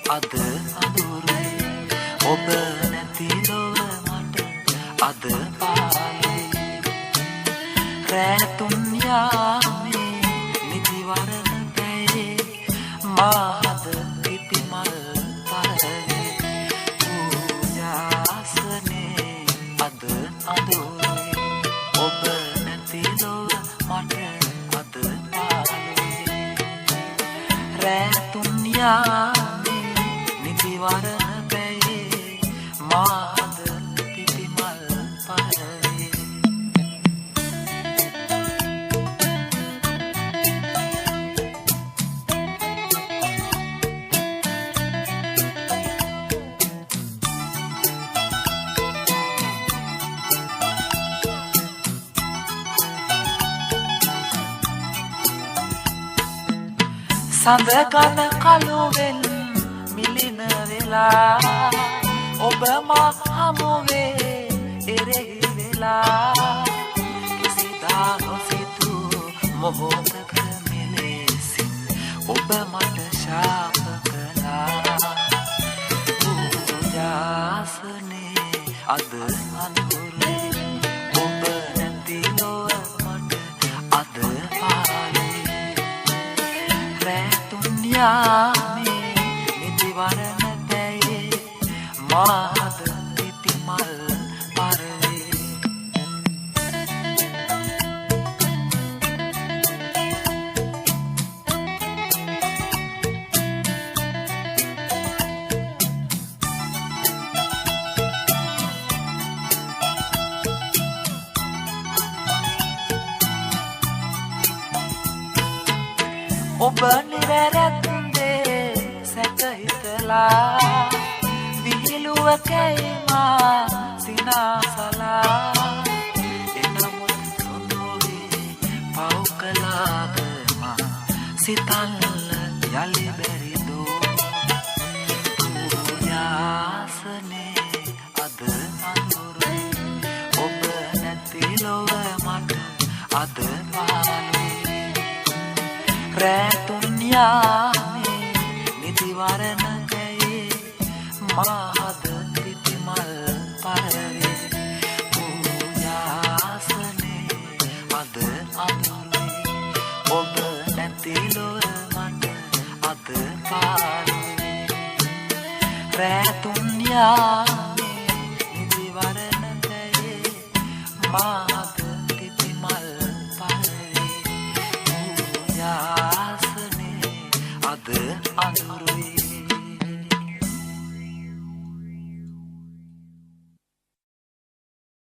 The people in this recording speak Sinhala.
අද අඳුරුයි ඔබ නැති ලොව මට අද පාළුයි රැතුම් යාමේ නිදිවරණ පැයේ මාහද පිපිමල් තරවේ පූජාසනේ අද අඳුරුයි ඔබ නැති ලොව මට අද පාළුයි රැතුම් යාමේ නිදිවරණ පැයේ මාහද පිපිමල් තරවේ සඳ කන කළුවෙන් මිලින වෙලා ඔබ මා හමුවේ එරෙහි වෙලා කිසිදා නොසිතු මොහොතක මෙලෙසින් ඔබ මට ශාප කළා පූජාසනේ අද අඳුරුයි ඔබ නැති ලොව මට අද පාළුයි යාමේ නිදිවරණ පැයේ මාහද පිපිමල් පරවේ ඔබ නිවැරැද්දේ සැක හිතලා විහිළුව කැයිමා සිනාසලා එනමුත් නොදොවේ පව් කළාදම සිතල්ල යලි බැරිදෝ පූජාසනේ අද අඳුරුයි ඔබ නැති ලොව මට අද පාළුයි රැතුම් යාමේ නිදිවරණ පැයේ මාහද පිපිමල් පරවේ පූජාසනේ අද අඳුරුයි ඔබ නැති ලොව මට අද පාළුයි රැතුම් යාමේ නිදිවරණ පැයේ මාහද පිපිමල් පරවේ පූජාසනේ අද අඳුරුයි